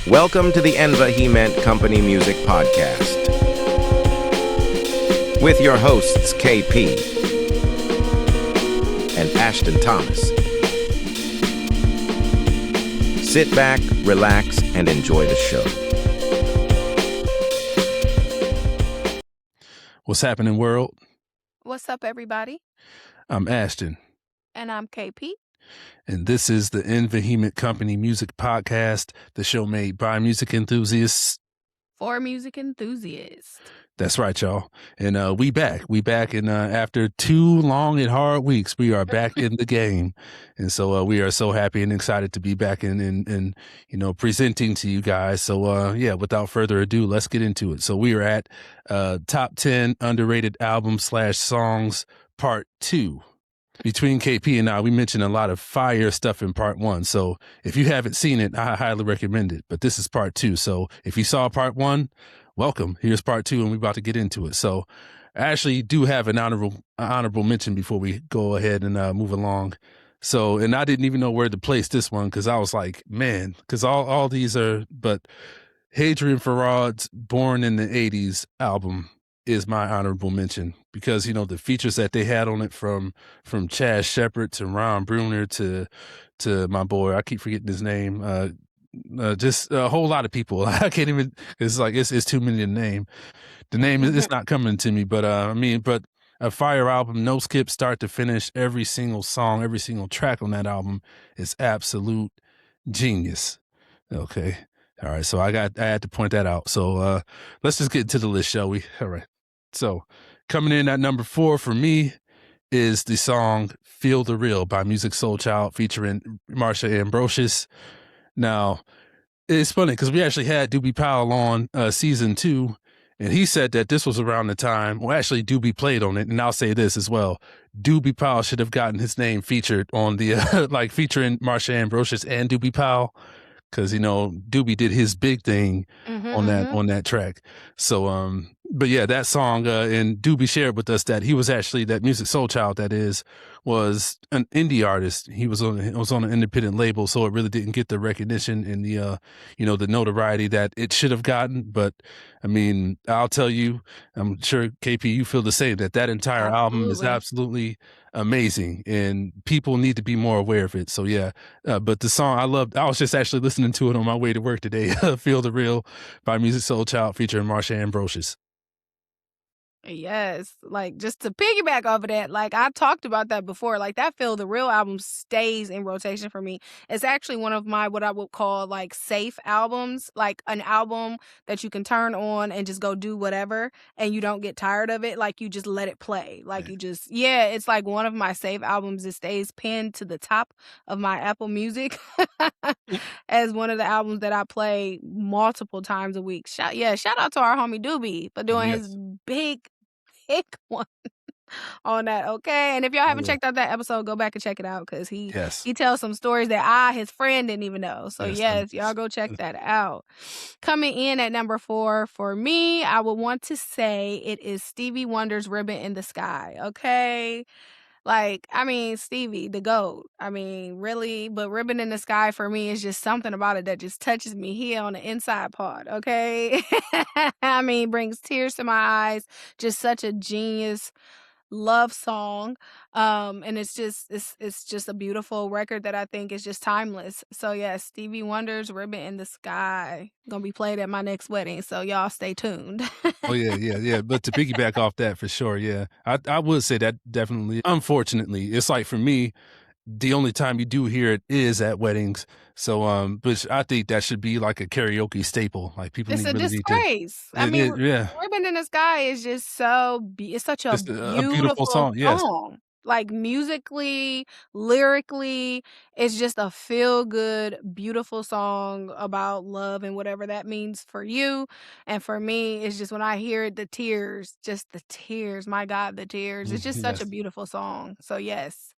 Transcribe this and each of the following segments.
Welcome to the Enva He Meant Company Music Podcast with your hosts KP and Ashton Thomas. Sit back, relax, and enjoy the show. What's happening, world? What's up, everybody? I'm Ashton. And I'm KP. And this is the Enva He Meant Company Music Podcast, the show made by music enthusiasts. For music enthusiasts. That's right, y'all. And we back. And after 2 long and hard weeks, we are back in the game. And so we are so happy and excited to be back in presenting to you guys. So, without further ado, let's get into it. So we are at Top 10 Underrated Albums / Songs Part 2. Between KP and I, we mentioned a lot of fire stuff in Part 1. So if you haven't seen it, I highly recommend it. But this is Part 2. So if you saw Part 1, welcome. Here's Part 2, and we're about to get into it. So I actually do have an honorable mention before we go ahead and move along. So, and I didn't even know where to place this one because I was like, man, because all these are, but Hadrian Farrad's Born in the 80s album is my honorable mention because, you know, the features that they had on it from Chaz Shepard to Ron Bruner to my boy, I keep forgetting his name, just a whole lot of people. I can't even, it's too many to name. The name is not coming to me, but but a fire album, no skip, start to finish. Every single song, every single track on that album is absolute genius. Okay. All right. So I had to point that out. So let's just get into the list, shall we? All right. So coming in at number 4 for me is the song Feel the Real by Musiq Soulchild featuring Marsha Ambrosius. Now, it's funny because we actually had Doobie Powell on season 2, and he said that this was around the time, well, actually Doobie played on it, and I'll say this as well. Doobie Powell should have gotten his name featured on the, featuring Marsha Ambrosius and Doobie Powell, because, you know, Doobie did his big thing on that track. So, but yeah, that song, and Doobie shared with us that he was actually, that Musiq Soulchild, that is, was an indie artist. He was on an independent label, so it really didn't get the recognition and the, the notoriety that it should have gotten. But I mean, I'll tell you, I'm sure KP, you feel the same, that entire album is absolutely amazing and people need to be more aware of it. So yeah, but the song I was just actually listening to it on my way to work today. Feel the Real by Musiq Soulchild featuring Marsha Ambrosius. Yes, like just to piggyback off of that, like I talked about that before, like that Feel the Real album stays in rotation for me. It's actually one of my, what I would call like safe albums, like an album that you can turn on and just go do whatever and you don't get tired of it. Like you just let it play. Like you just, it's like one of my safe albums. It stays pinned to the top of my Apple Music as one of the albums that I play multiple times a week. Shout out to our homie Doobie for doing his big one on that. Okay, and if y'all haven't checked out that episode, go back and check it out because he tells some stories that his friend didn't even know. So yes, y'all go check that out. Coming in at number 4 for me, I would want to say it is Stevie Wonder's Ribbon in the Sky. Okay, like, I mean, Stevie, the GOAT. I mean, really, but Ribbon in the Sky for me is just something about it that just touches me here on the inside part, okay? I mean, brings tears to my eyes. Just such a genius love song. And it's just a beautiful record that I think is just timeless. So yeah, Stevie Wonder's Ribbon in the Sky gonna be played at my next wedding. So y'all stay tuned. Oh yeah. But to piggyback off that for sure, yeah. I would say that definitely. Unfortunately, it's like for me, the only time you do hear it is at weddings. So, but I think that should be like a karaoke staple. Like people it's a really disgrace. I mean, Ribbon in the Sky is just it's such a beautiful song. Yes. Like musically, lyrically, it's just a feel-good, beautiful song about love and whatever that means for you. And for me, it's just when I hear it, the tears, my God, the tears. It's just such a beautiful song. So yes,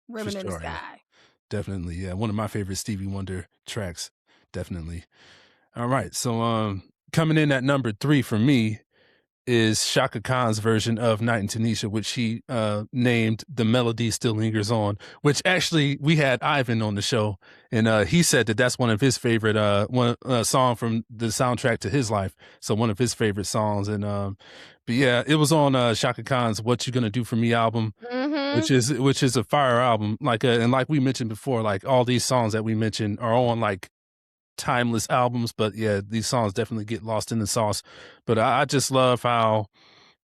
Ribbon in the Sky. Yeah. Definitely, yeah. One of my favorite Stevie Wonder tracks, definitely. All right, so coming in at number 3 for me is Shaka Khan's version of Night in Tunisia, which he named The Melody Still Lingers On, which actually we had Ivan on the show, and he said that that's one of his favorite song from the soundtrack to his life. So one of his favorite songs. And but yeah, it was on Shaka Khan's What You Gonna Do For Me album, which is a fire album. Like and like we mentioned before, like all these songs that we mentioned are on like timeless albums, but yeah, these songs definitely get lost in the sauce. But I just love how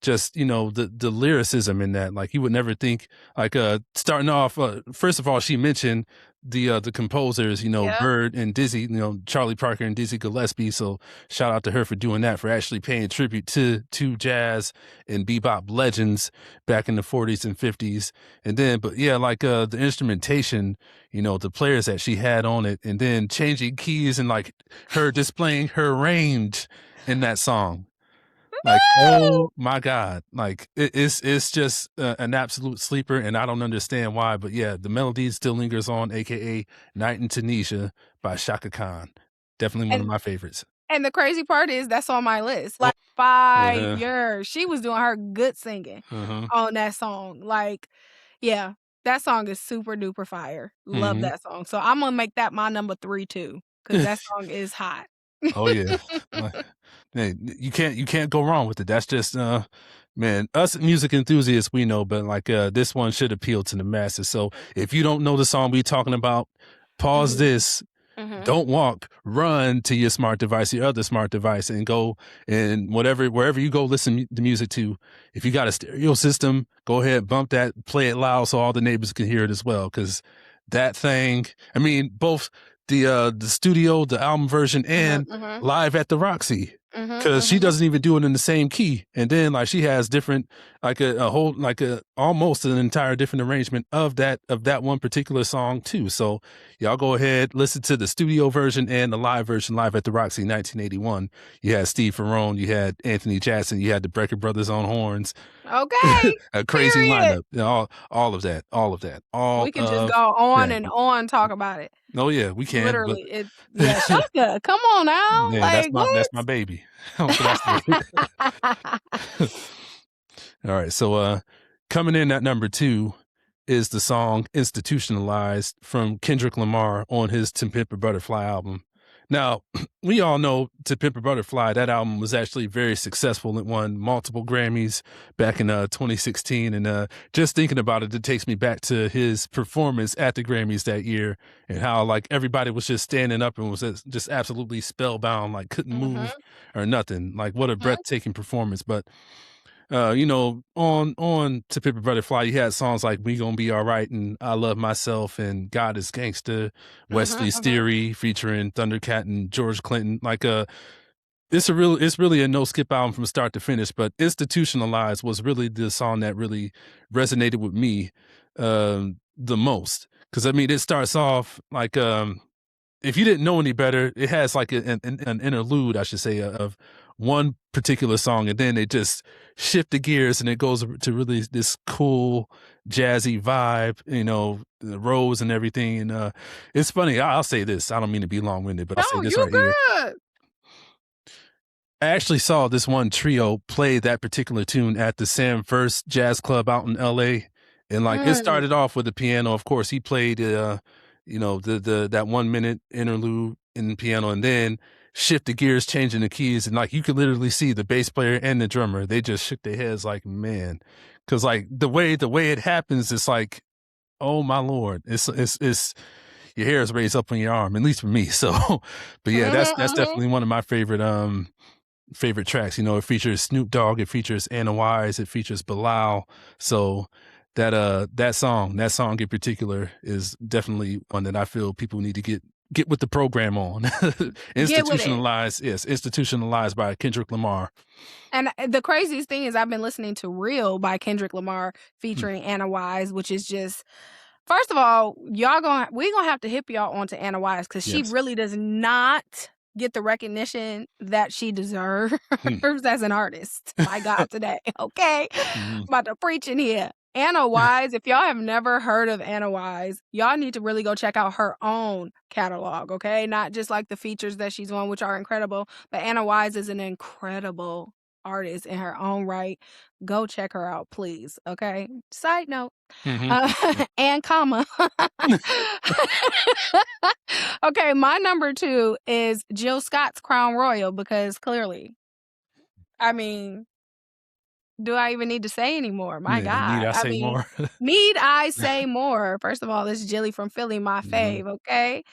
just the lyricism in that. Like you would never think, like starting off first of all, she mentioned the composers, Yep. Bird and Dizzy, Charlie Parker and Dizzy Gillespie. So shout out to her for doing that, for actually paying tribute to jazz and bebop legends back in the 40s and 50s. And then but yeah, like the instrumentation, the players that she had on it, and then changing keys and like her displaying her range in that song. Like, oh my God. Like it's just an absolute sleeper, and I don't understand why, but yeah, The Melody Still Lingers On, aka Night in Tunisia by Shaka Khan. Definitely one of my favorites. And the crazy part is that's on my list. Like Uh-huh. fire. She was doing her good singing Uh-huh. on that song. Like, yeah, that song is super duper fire. Love Mhm. that song. So I'm gonna make that my number 3 too, because that song is hot. Oh yeah. Hey, you can't go wrong with it. That's just man, us music enthusiasts, we know, but like this one should appeal to the masses. So if you don't know the song we talking about, pause this. Don't walk, run to your smart device, your other smart device, and go and wherever you go listen to music to. If you got a stereo system, go ahead, bump that, play it loud so all the neighbors can hear it as well. Because that thing, I mean, both the studio, the album version, and live at the Roxy. Because she doesn't even do it in the same key, and then like she has different, like a whole, like a almost an entire different arrangement of that one particular song too. So y'all go ahead, listen to the studio version and the live version, live at the Roxy, 1981. You had Steve Ferrone, you had Anthony Jackson, you had the Brecker Brothers on horns. Okay. A crazy period. lineup. All of that. All We can just of go on that. and on talk about it. Oh yeah, we can. Literally, yeah, Shaka, come on now. Man, Like that's my what? baby. What can I say? All right, so coming in at number 2 is the song Institutionalized from Kendrick Lamar on his To Pimp a Butterfly album. Now, we all know To Pimp a Butterfly, that album was actually very successful. It won multiple Grammys back in 2016. And just thinking about it, it takes me back to his performance at the Grammys that year, and how like everybody was just standing up and was just absolutely spellbound, like couldn't move or nothing. Like what a breathtaking performance. But on To Pimp a Butterfly, you had songs like We Gonna Be All Right and I Love Myself and God Is Gangsta, Wesley's Theory featuring Thundercat and George Clinton. Like it's really a no skip album from start to finish, but Institutionalized was really the song that really resonated with me the most. Cause I mean, it starts off like if you didn't know any better, it has like an interlude, I should say, of one particular song, and then it just shift the gears and it goes to really this cool jazzy vibe, the rows and everything. And it's funny. I'll say this. I don't mean to be long winded, but I'll say this right here. I actually saw this one trio play that particular tune at the Sam First Jazz Club out in LA. And like it started off with the piano. Of course, he played that 1 minute interlude in the piano, and then shift the gears, changing the keys, and like you could literally see the bass player and the drummer. They just shook their heads like, man, because like the way it happens, it's like, oh my Lord, it's your hairs raised up on your arm, at least for me. So, but yeah, that's definitely one of my favorite tracks. It features Snoop Dogg, it features Anna Wise, it features Bilal. So that song in particular is definitely one that I feel people need to get with the program on. Institutionalized by Kendrick Lamar. And the craziest thing is I've been listening to Real by Kendrick Lamar featuring Anna Wise, which is just, first of all, we're gonna have to hip y'all onto Anna Wise, because she really does not get the recognition that she deserves as an artist. My God, today. Okay. About to preach in here. Anna Wise, if y'all have never heard of Anna Wise, y'all need to really go check out her own catalog, okay? Not just like the features that she's on, which are incredible, but Anna Wise is an incredible artist in her own right. Go check her out, please. Okay. Side note. Mhm. And comma. Okay, my number 2 is Jill Scott's Crown Royal because clearly, I mean, do I even need to say anymore? My Need God. I I say mean, more? need I say more? First of all, this is Jilly from Philly, my Mhm. fave, okay?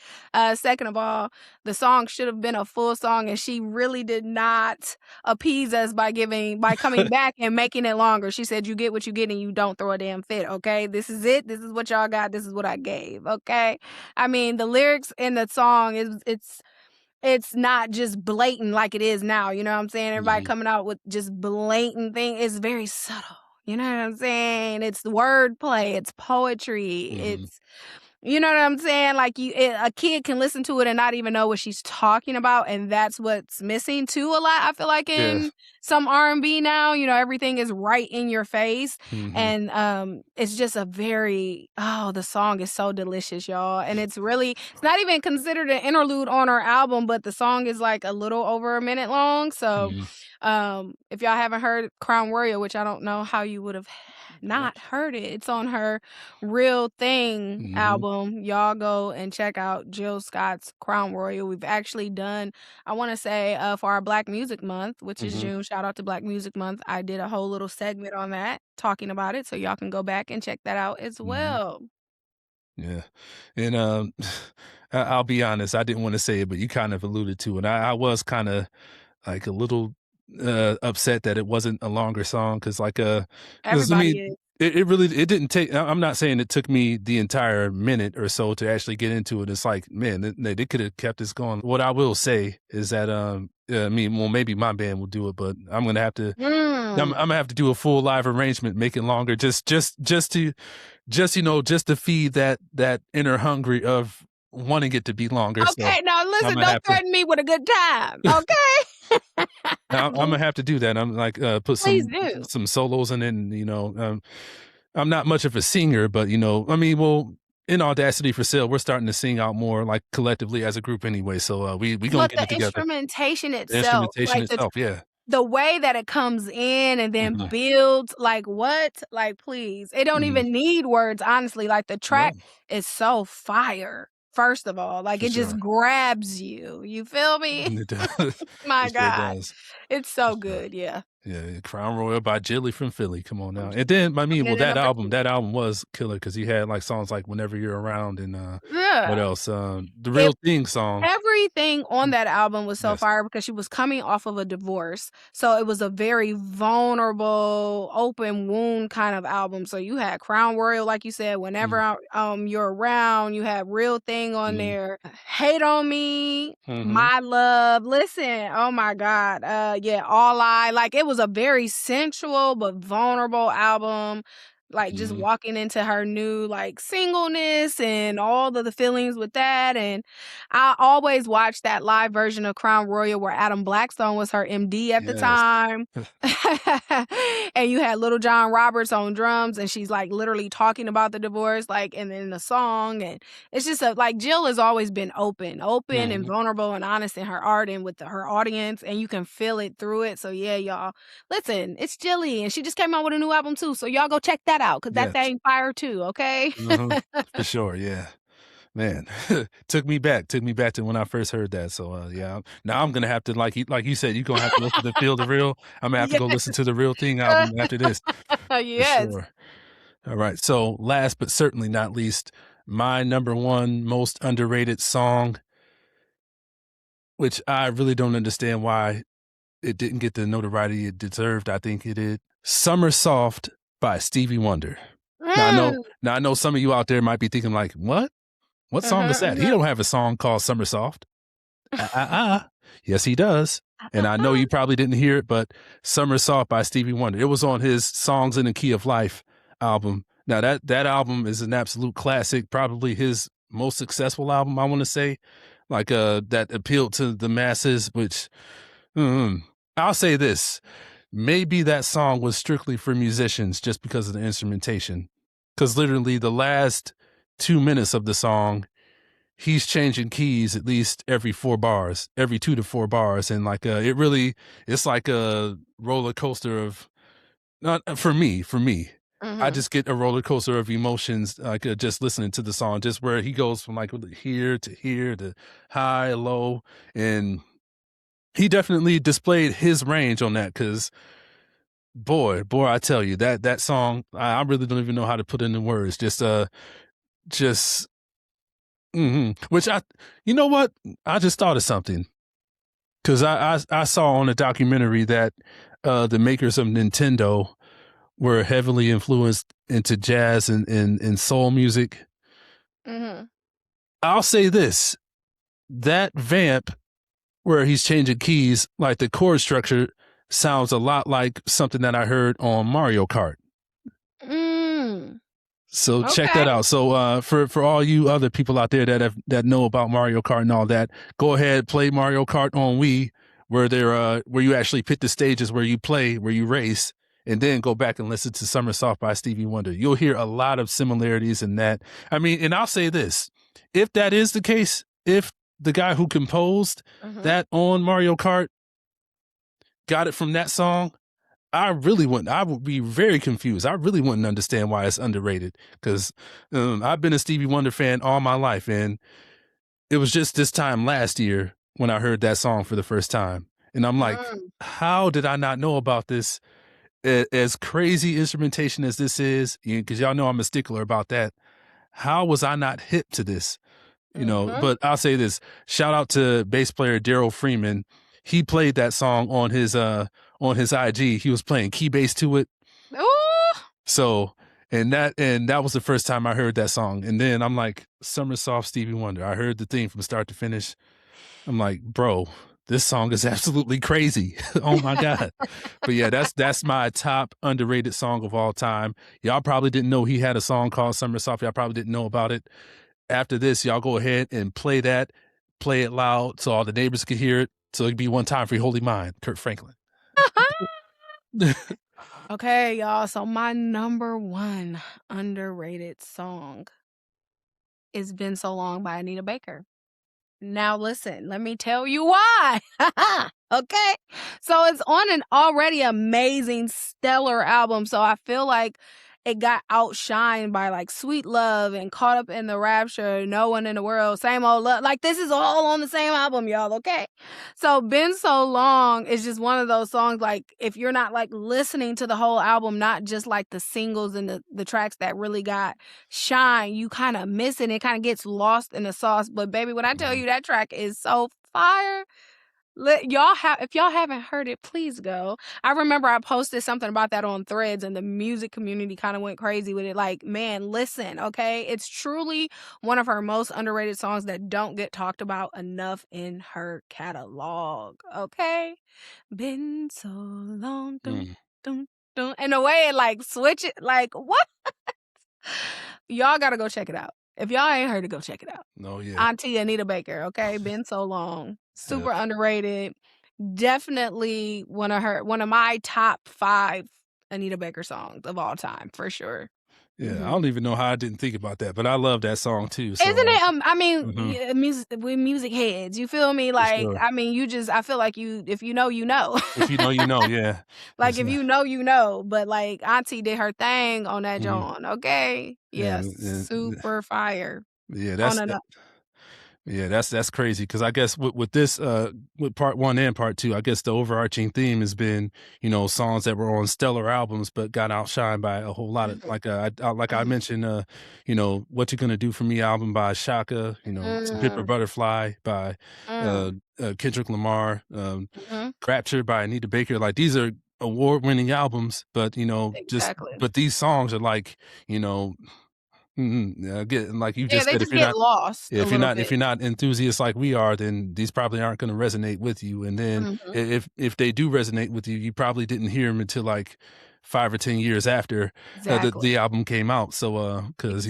Second of all, the song should have been a full song, and she really did not appease us by coming back and making it longer. She said, "You get what you get, and you don't throw a damn fit." Okay, this is it. This is what y'all got. This is what I gave. Okay, I mean the lyrics in the song it's not just blatant like it is now, you know what I'm saying? Everybody Mhm. coming out with just blatant thing. It's very subtle. You know what I'm saying? It's wordplay, it's poetry, Mhm. it's you know what I'm saying? Like a kid can listen to it and not even know what she's talking about, and that's what's missing too a lot. I feel like Yeah. in some R&B now, you know, everything is right in your face, Mhm. and it's just the song is so delicious, y'all, and it's not even considered an interlude on her album, but the song is like a little over a minute long. So, Mhm. if y'all haven't heard Crown Warrior, which I don't know how you would have Yep. not heard it, it's on her Real Thing Mhm. album. Y'all go and check out Jill Scott's Crown Royal. We've actually done, I want to say, for our Black Music Month, which is Mhm. June. Shout out to Black Music Month. I did a whole little segment on that, talking about it. So y'all can go back and check that out as Mhm. well. Yeah. And, I'll be honest, I didn't wanna say it, but you kind of alluded to it. I was kinda, like, a little, upset that it wasn't a longer song 'cause, like, 'cause, I Everybody mean, is. it really it didn't take I'm not saying it took me the entire minute or so to actually get into it. It's like, man, they coulda kept this going. What I will say is that, I mean, well, maybe my band will do it, but I'm gonna have to I'm Mm. gonna have to do a full live arrangement, make it longer, just to feed that inner hungry of wanting it to be longer. So Okay, now I'm listen, gonna don't have to threaten me with a good time, okay? I'm gonna have to do that. I'm like put Please do. some solos in it, and I'm not much of a singer, but I mean, well, in Audacity for Sale, we're starting to sing out more like collectively as a group anyway. So we gonna But get the it together. instrumentation The itself, instrumentation like itself, yeah. the way that it comes in and then Mhm. builds, like what? Like, please. It don't Mhm. even need words, honestly. Like the No, track is so fire. First of all, like for it just sure. grabs you. You feel me? It does. My It sure God. does. It's For so sure. good. Yeah. Yeah, Crown Royal by Jilly from Philly. Come on now. I'm And then, I mean, putting well, it in number 2. that album was killer because he had like songs like Whenever You're Around and what Yeah. else? The It Real Thing song. Everything on that album was so Yes. fire because she was coming off of a divorce. So it was a very vulnerable, open wound kind of album. So you had Crown Royal, like you said, whenever Mm, you're around, you had Real Thing on mm, there. Hate on Me, mhm, My Love. Listen, oh my God. Yeah, All I like it was a very sensual but vulnerable album. Like just mhm. walking into her new like singleness and all of the feelings with that. And I always watched that live version of Crown Royal where Adam Blackstone was her MD at the Yes. time. And you had Little John Roberts on drums, and she's like literally talking about the divorce, like, and then the song. And it's just like Jill has always been open and Mhm. vulnerable and honest in her art and with her audience, and you can feel it through it. So, yeah, y'all, listen, it's Jilly, and she just came out with a new album too. So, y'all go check that out because that Yes. thing fire too, okay? Mhm. For sure, yeah. Man, took me back to when I first heard that. So, yeah. Now I'm gonna have to like you said, you're gonna have to listen to Feel the Real. I'm gonna have to Yes. go listen to the Real Thing album after this, for Yes. sure. All right. So last but certainly not least, my number one most underrated song, which I really don't understand why it didn't get the notoriety it deserved. I think it did. Summer Soft by Stevie Wonder. Mm. Now I know some of you out there might be thinking like, what? What song is Mhm, that? He mhm. don't have a song called Summer Soft. Yes, he does. And I know you probably didn't hear it, but Summer Soft by Stevie Wonder. It was on his Songs in the Key of Life album. Now that album is an absolute classic, probably his most successful album, I want to say. Like that appealed to the masses, which I'll say this. Maybe that song was strictly for musicians just because of the instrumentation. Because literally the last 2 minutes of the song he's changing keys at least every 4 bars, every 2 to 4 bars, and like it's like a roller coaster of not for me. I just get a roller coaster of emotions, like just listening to the song, just where he goes from like here to high, low, and he definitely displayed his range on that. Because boy, I tell you that song, I really don't even know how to put it into words. Just which you know what? I just thought of something because I saw on a documentary that the makers of Nintendo were heavily influenced into jazz and soul music. I'll say this: that vamp where he's changing keys, like the chord structure, sounds a lot like something that I heard on Mario Kart. So check that out. So for all you other people out there that know about Mario Kart and all that, go ahead, play Mario Kart on Wii, where you actually pick the stages where you play, where you race, and then go back and listen to Somersault by Stevie Wonder. You'll hear a lot of similarities in that. I mean, and I'll say this: if that is the case, if the guy who composed that on Mario Kart got it from that song, I would be very confused. I really wouldn't understand why it's underrated, because I've been a Stevie Wonder fan all my life, and it was just this time last year when I heard that song for the first time. And I'm like, how did I not know about this? As crazy instrumentation as this is, because y'all know I'm a stickler about that. How was I not hip to this? But I'll say this: shout out to bass player Daryl Freeman. He played that song on his IG. He was playing key bass to it. Ooh. So and that was the first time I heard that song. And then I'm like, Somersault Stevie Wonder. I heard the theme from start to finish. I'm like, bro, this song is absolutely crazy. Oh my God. But yeah, that's my top underrated song of all time. Y'all probably didn't know he had a song called Somersault. Y'all probably didn't know about it. After this, y'all go ahead and play it loud so all the neighbors can hear it. So it could be one time for your holy mind, Kurt Franklin. Okay, y'all. So my number one underrated song is Been So Long by Anita Baker. Now listen, let me tell you why. Okay? So it's on an already amazing, stellar album. So I feel like it got outshined by like Sweet Love and Caught Up in the Rapture, No One in the World, Same Old Love. Like this is all on the same album, y'all, okay? So Been So Long is just one of those songs, like if you're not like listening to the whole album, not just like the singles and the tracks that really got shine, you kind of miss it. It kind of gets lost in the sauce. But baby, when I tell you that track is so fire, if y'all haven't heard it, please go. I remember I posted something about that on Threads, and the music community kind of went crazy with it. Like, man, listen, okay? It's truly one of her most underrated songs that don't get talked about enough in her catalog, okay? Been so long, dun, dun, dun. And the way it like switch it, like what? Y'all gotta go check it out. If y'all ain't heard it, go check it out. No, yeah. Auntie Anita Baker, okay? Been So Long. Super underrated. Definitely one of my top 5 Anita Baker songs of all time, for sure. Yeah, I don't even know how I didn't think about that, but I love that song too. So, isn't it? I mean, we're music heads. You feel me? Like, sure. I mean, I feel like if you know, you know. If you know, you know. Yeah. Like if you know, you know. But like Auntie did her thing on that John. Okay. Yes. Yeah, super fire. Yeah, that's crazy, because I guess with this with part 1 and part 2, I guess the overarching theme has been, songs that were on stellar albums but got outshined by a whole lot of I mentioned What You Gonna Do For Me album by Shaka, To Pimp a Butterfly by Kendrick Lamar, Rapture by Anita Baker. Like these are award-winning albums, but exactly. but these songs are like like you just said, if you're not lost, if you're not enthusiasts like we are, then these probably aren't going to resonate with you. And then if they do resonate with you, you probably didn't hear them until like 5 or 10 years after the album came out. So because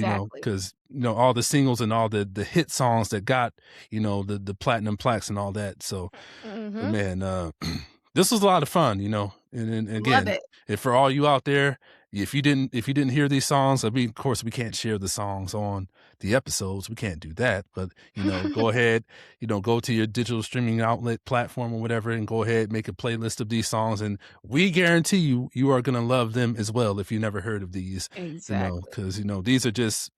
all the singles and all the hit songs that got the platinum plaques and all that. So man, this was a lot of fun, you know. And Love again, it. if for all you out there, if you didn't hear these songs, I mean, of course, we can't share the songs on the episodes. We can't do that. But you know, go ahead, you know, go to your digital streaming outlet platform or whatever, and go ahead, make a playlist of these songs, and we guarantee you are gonna love them as well if you never heard of these. You know, Exactly. because you know these are just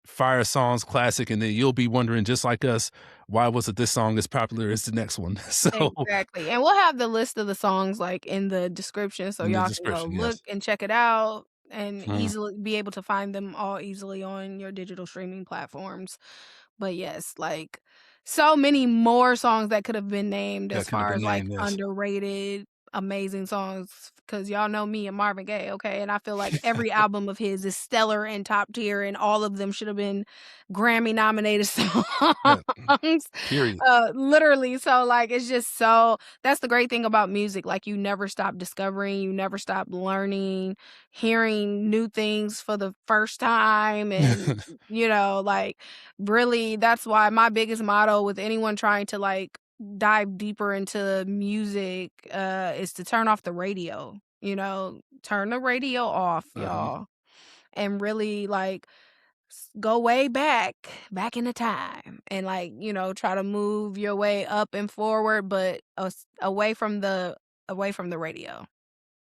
fire songs, classic, and then you'll be wondering just like us, why was it this song as popular as the next one? So Exactly, and we'll have the list of the songs, like, in the description so in the y'all can go description, look yes. and check it out and Mhm. easily be able to find them all easily on your digital streaming platforms. But yes, like, so many more songs that could have been named That as could have far been as, like, named, yes. underrated, amazing songs. Because y'all know me and Marvin Gaye, okay? And I feel like every album of his is stellar and top tier, and all of them should have been Grammy-nominated Yeah, songs. period. Literally, so, like, it's just so that's the great thing about music, like, you never stop discovering, you never stop learning, hearing new things for the first time, and, you know, like, really, that's why my biggest motto with anyone trying to, like, dive deeper into music, is to turn off the radio, you know? Turn the radio off, Uh-huh. y'all, and really, like, go way back into time, and, like, you know, try to move your way up and forward, but away from the radio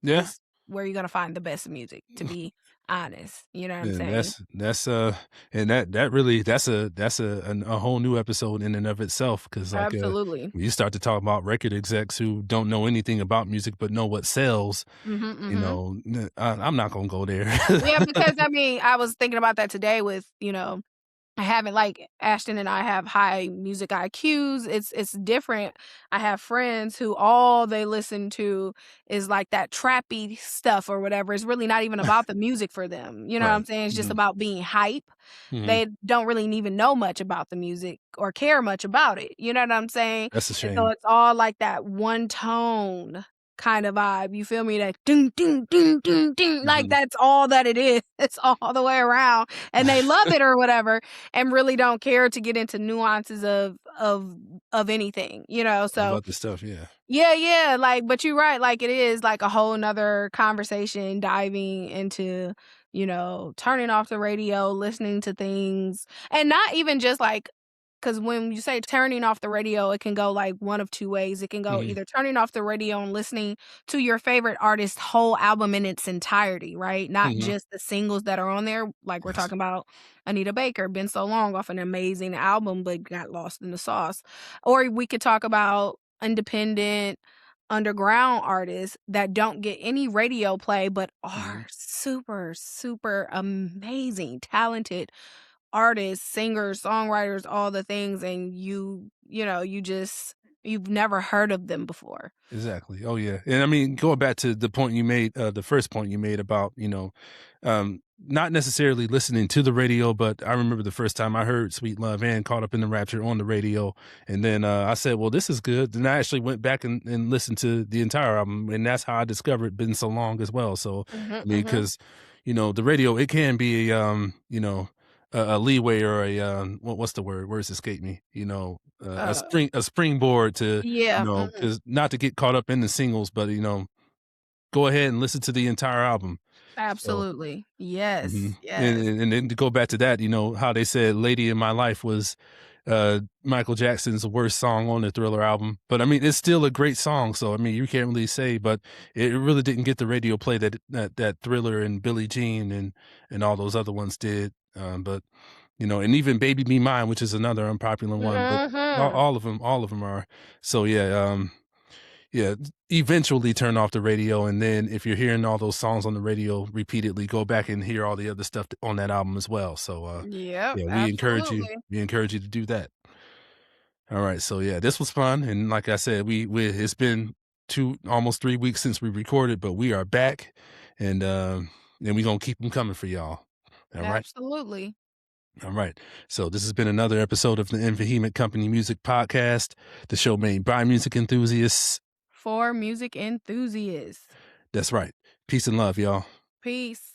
Yeah. is where you're gonna find the best music, to be honest, you know what I'm And saying? and that really that's a whole new episode in and of itself because like Absolutely. when you start to talk about record execs who don't know anything about music but know what sells, Mhm, you mhm. know, I'm not gonna go there. Yeah, because, I mean, I was thinking about that today with, you know, I haven't like Ashton and I have high music IQs. It's different. I have friends who all they listen to is like that trappy stuff or whatever. It's really not even about the music for them. You know what I'm Right. saying? It's just Mhm. about being hype. Mhm. They don't really even know much about the music or care much about it. You know what I'm saying? That's a And so shame. it's all like that one tone kind of vibe. You feel me? That ding ding ding ding ding. Like Mhm. that's all that it is. It's all the way around. And they love it or whatever and really don't care to get into nuances of anything, you know? Of So other stuff, yeah. yeah, like, but you're right, like, it is, like, a whole 'nother conversation diving into, you know, turning off the radio, listening to things, and not even just, like, because when you say turning off the radio, it can go, like, one of 2 ways. It can go Mhm. either turning off the radio and listening to your favorite artist's whole album in its entirety, right? Not Mhm. just the singles that are on there, like, we're Yes. talking about Anita Baker, "Been So Long" off an amazing album, but got lost in the sauce. Or we could talk about independent underground artists that don't get any radio play but Mhm. are super, super amazing, talented artists, singers, songwriters, all the things, and you know, you've never heard of them before. Exactly. Oh yeah. And I mean, going back to the point you made, the first point you made about, you know, not necessarily listening to the radio, but I remember the first time I heard Sweet Love and Caught Up in the Rapture on the radio. And then I said, well, this is good. Then I actually went back and listened to the entire album. And that's how I discovered Been So Long as well. So, Mhm, I mean, mhm. because, you know, the radio, it can be, you know, a leeway or what's the word? Words escape me. You know, Uh, a springboard to you yeah, know, mhm. because not to get caught up in the singles, but, you know, go ahead and listen to the entire album. So Absolutely. Yes, mhm, yes. and then to go back to that, you know, how they said "Lady in My Life" was, Michael Jackson's worst song on the Thriller album, but, I mean, it's still a great song, so, I mean, you can't really say, but it really didn't get the radio play that Thriller and Billie Jean and all those other ones did, but, you know, and even Baby Be Mine, which is another unpopular one, but Mhm. all of them are. So, yeah, yeah, eventually turn off the radio, and then if you're hearing all those songs on the radio repeatedly, go back and hear all the other stuff on that album as well. So, Yep, yeah, absolutely. we encourage you to do that. All right, so yeah, this was fun, and like I said, we it's been 2 almost 3 weeks since we recorded, but we are back, and we gonna keep them coming for y'all. All right? Absolutely. All right. So this has been another episode of the Infohemic Company Music Podcast, the show made by music enthusiasts. For music enthusiasts. That's right. Peace and love, y'all. Peace.